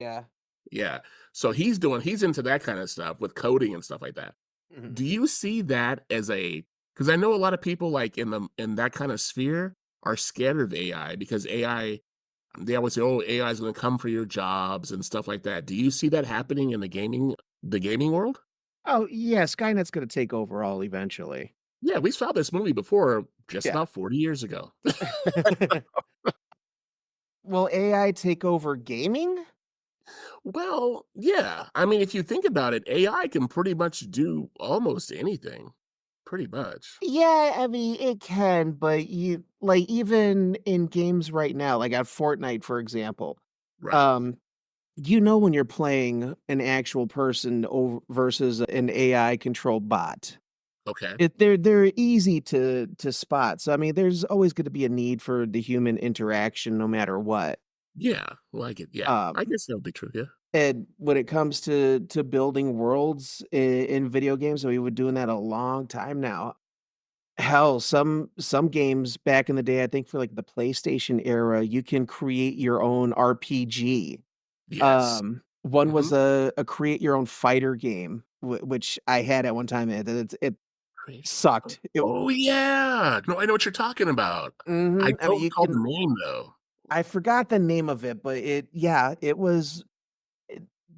Yeah. Yeah. So he's into that kind of stuff with coding and stuff like that. Mhm. Do you see that as a because I know a lot of people like in that kind of sphere are scared of AI because AI they always say, "Oh, AI is gonna come for your jobs," and stuff like that. Do you see that happening in the gaming world? Oh, yeah, Skynet's gonna take over all eventually. Yeah, we saw this movie before just Yeah. about 40 years ago. Will AI take over gaming? Well, yeah. I mean, if you think about it, AI can pretty much do almost anything. Pretty much. Yeah, I mean, it can, but you like, even in games right now, like at Fortnite, for example, Right. um, you know when you're playing an actual person over versus an AI controlled bot. Okay. They're easy to spot. So I mean, there's always gonna be a need for the human interaction no matter what. Yeah. Well, I get yeah. I Um, guess that would be true, yeah. and when it comes to building worlds in video games, we've been doing that a long time now. Hell, some games back in the day, I think for like the PlayStation era, you can create your own RPG. Yes. One was Mhm. a create your own fighter game, which I had at one time, and it Create your own sucked. Oh, yeah. No, I know what you're talking about. I I mean, don't you recall the can name, though. I forgot the name of it, but it was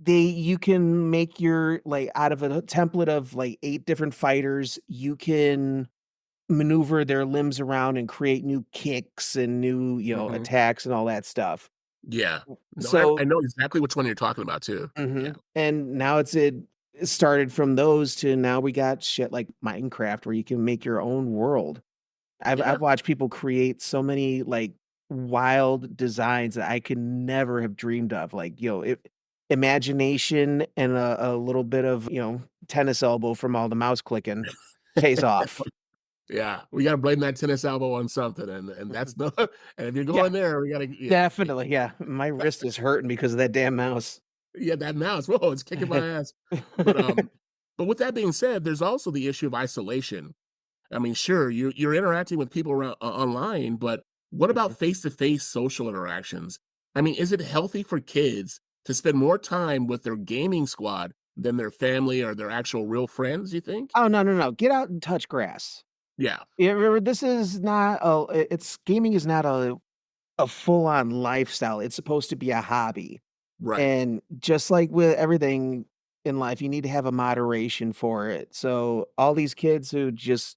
they you can make your like out of a template of like 8 different fighters, you can maneuver their limbs around and create new kicks and new, Mhm. attacks and all that stuff. Yeah. No, I So know exactly which one you're talking about, too. Yeah. and now it started from those to now we got shit like Minecraft where you can make your own world. Yeah. I've watched people create so many, like, wild designs that I could never have dreamed of, like, imagination and a little bit of, tennis elbow from all the mouse clicking pays off. Yeah. We gotta blame that tennis elbow on something, and Mhm. that's no and if you're Yeah, going there, we gotta yeah. definitely, yeah. My wrist is hurting because of that damn mouse. Yeah, that mouse. Whoa, it's kicking my ass. But, but with that being said, there's also the issue of isolation. I mean, sure, you're interacting with people around online, but what about Mhm. face-to-face social interactions? I mean, is it healthy for kids to spend more time with their gaming squad than their family or their actual real friends, you think? Oh, no, no, no, get out and touch grass. Yeah, Yeah, remember, this is not it's gaming is not a full-on lifestyle, it's supposed to be a hobby. right. And just like with everything in life, you need to have a moderation for it. So all these kids who just,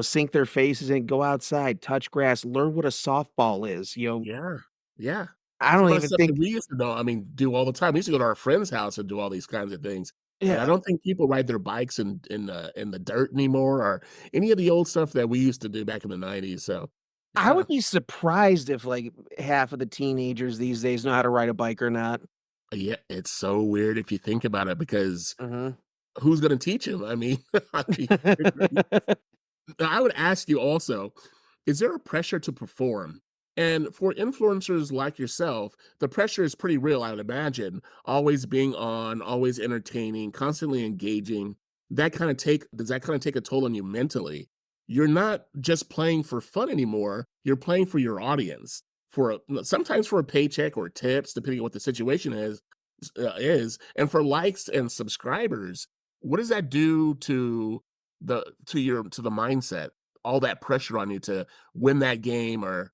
sink their faces and go outside, touch grass, learn what a softball is. Yeah, yeah. I Some don't of the even stuff that think we used to know, I mean, do all the time. We used to go to our friend's house and do all these kinds of things, and I yeah, don't think people ride their bikes in the dirt anymore or any of the old stuff that we used to do back in the '90s, so, I yeah. would be surprised if like half of the teenagers these days know how to ride a bike or not. Yeah, it's so weird if you think about it because Mhm. who's gonna teach him? I mean I mean, I would ask you also, is there a pressure to perform? And for influencers like yourself, the pressure is pretty real, I would imagine. Always being on, always entertaining, constantly engaging. Does that kind of take a toll on you mentally? You're not just playing for fun anymore. You're playing for your audience, sometimes for a paycheck or tips, depending on what the situation is, and for likes and subscribers. What does that do to the mindset, all that pressure on you to win that game or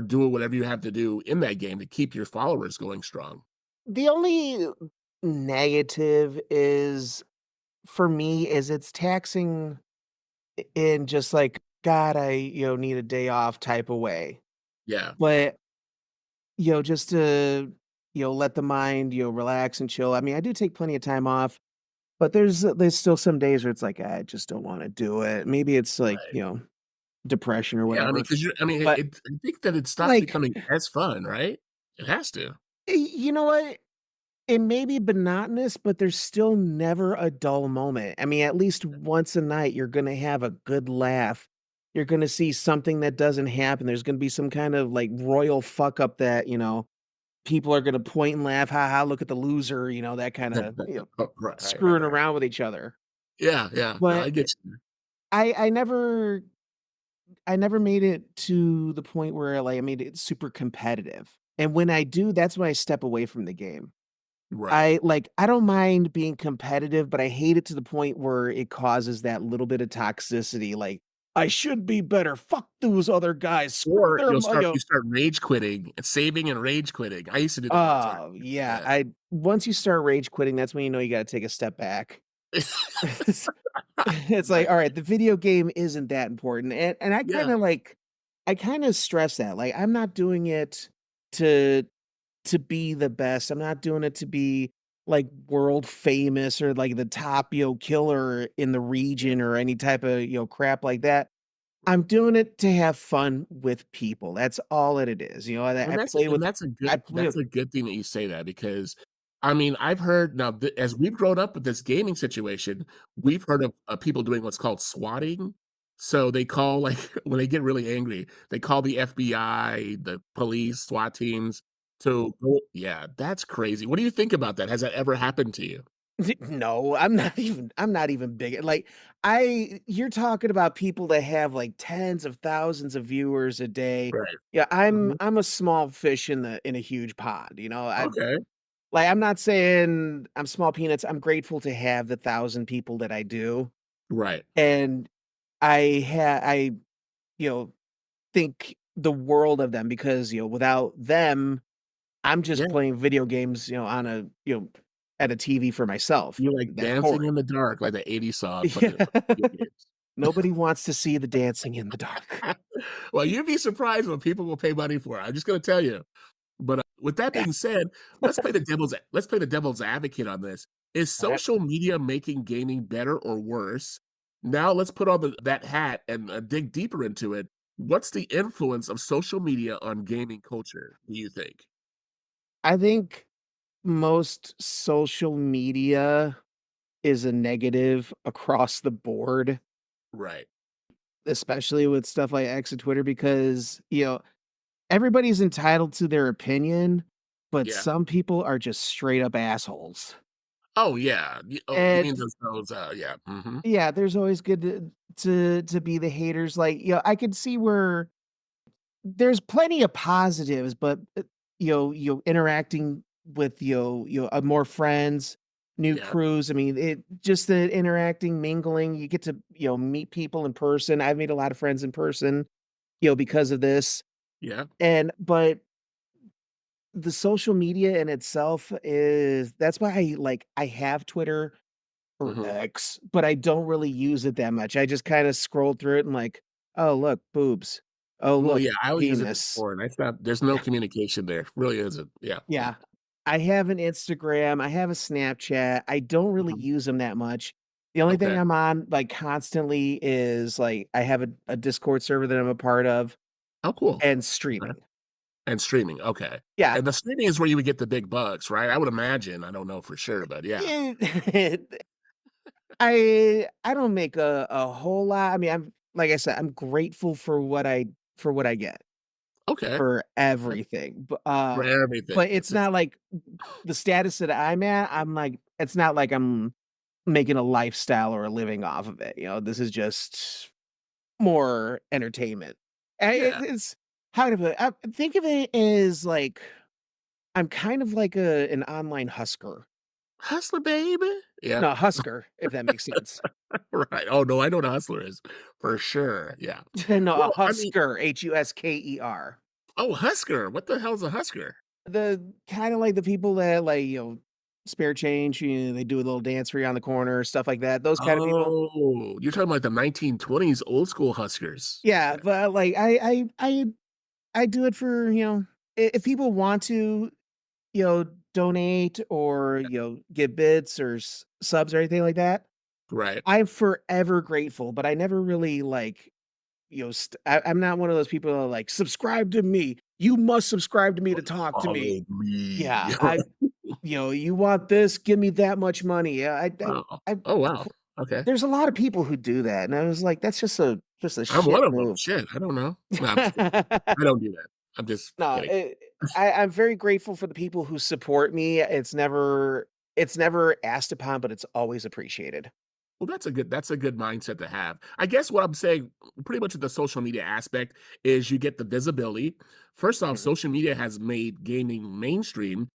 do whatever you have to do in that game to keep your followers going strong. The only negative is for me is it's taxing in just like, God, I, need a day off type of way. Yeah, But, just to, let the mind, relax and chill. I mean, I do take plenty of time off, but there's still some days where it's like, I just don't want to do it. Maybe it's like, right. depression or Yeah, I mean, whatever. because I mean, But I think that it stops like, becoming as fun, right? It has to. you know what? It may be monotonous, but there's still never a dull moment. I mean, at least once a night, you're gonna have a good laugh. You're gonna see something that doesn't happen. There's gonna be some kind of like royal fuck up that, people are gonna point and laugh, "Ha ha, look at the loser," that kinda, Oh, right. screwing around with each other. Yeah, yeah. No, I But get you. I never made it to the point where, like, I made it super competitive. And when I do, that's when I step away from the game. Right. I don't mind being competitive, but I hate it to the point where it causes that little bit of toxicity, like, "I should be better. Fuck those other guys. Screw Or their mo" you start rage quitting and saving and rage quitting. I used to do that all the time. Oh, yeah, Yeah. I once you start rage quitting, that's when you know you gotta take a step back. It's like, Right. "Alright, the video game isn't that important," and Yeah. I kinda stress that, like, I'm not doing it to be the best, I'm not doing it to be, like, world famous or, like, the top, killer in the Yeah. region or any type of, crap like that. I'm doing it to have fun with people, that's all that it is, And I play that's a good thing that you say that because, I mean, I've heard now th as we've grown up with this gaming situation, we've heard of, people doing what's called swatting. So they call, like when they get really angry, they call the FBI, the police, SWAT teams to go. Yeah, that's crazy. What do you think about that? Has that ever happened to you? No, I'm not even big like, you're talking about people that have, like, tens of thousands of viewers a day. Right. Yeah, Mhm. I'm a small fish in a huge pond, Okay. I'm not saying I'm small peanuts, I'm grateful to have the 1,000 people that I do, Right. and I, you know, think the world of them because, without them, I'm just Yeah. playing video games, at a TV for myself. You like That's dancing boring. in the dark like the '80s song, but, Yeah. video games. Nobody wants to see the dancing in the dark. Well, you'd be surprised what people will pay money for. I'm just gonna tell you. But, with that being said, let's play the devil's advocate on this. Is Alright. social media making gaming better or worse? Now let's put on that hat and, dig deeper into it. What's the influence of social media on gaming culture, do you think? I think most social media is a negative across the board, Right. especially with stuff like X and Twitter because, everybody's entitled to their opinion, but Yeah. some people are just straight up assholes. Oh, yeah. You mean And those, yeah, mhm. yeah, there's always good to be the haters. Like, I could see where there's plenty of positives, but interacting with more friends, new Yeah, crews. I mean, it just the interacting, mingling. You get to meet people in person. I've made a lot of friends in person, because of this. yeah, And but the social media in itself is that's why I have Twitter or mhm. X, but I don't really use it that much. I just kind of scroll through it and like, oh look, boobs. Oh Well, look, yeah, I only use it for penis. porn. I stopped there's no communication there, really isn't. Yeah. Yeah. I have an Instagram, I have a Snapchat. I don't really Mhm. use them that much. The only thing Okay. I'm on like constantly is like I have a Discord server that I'm a part of Oh, cool. and Okay. streaming. And streaming, okay. Yeah. And the streaming is where you would get the big bucks, right? I would imagine, I don't know for sure, but yeah. Yeah. I don't make a whole lot. I mean, I'm like I said, I'm grateful for what I get Okay. for Okay. everything. For everything. But it's It's just not like the status that I'm at, I'm like it's not like I'm making a lifestyle or a living off of it, this is just more entertainment. yeah. It's how to put I think of it as like I'm kind of like an online husker. Hustler, baby. Yeah. No, husker, if that makes sense. Right. Oh, no, I know what a hustler is, for sure, yeah. No, a Well, I mean husker, Husker. oh, Husker, what the hell's a Husker? The kinda like the people that, like, spare change, they do a little dance for you on the corner, stuff like that, those kind of people. Oh, you're talking about the 1920s old school Huskers. Yeah, Yeah. but, like, I do it for, if people want to, donate or, give bits or subs or anything like that, Right. I'm forever grateful, but I never really, like, I'm not one of those people that are like, "Subscribe to me. You must subscribe to me to talk to me." Follow me. Yeah, "You want this? Give me that much money." Yeah, Oh. I Oh, of wow. cour Okay. there's a lot of people who do that, and I was like, "That's just a I'm shit one of them. move." Shit, I don't know. No, I'm just kidding. I don't do that. I'm just No, kidding. I'm very grateful for the people who support me. It's never asked upon, but it's always appreciated. Well, that's a good mindset to have. I guess what I'm saying, pretty much with the social media aspect, is you get the visibility. First off, Mhm. social media has made gaming mainstream,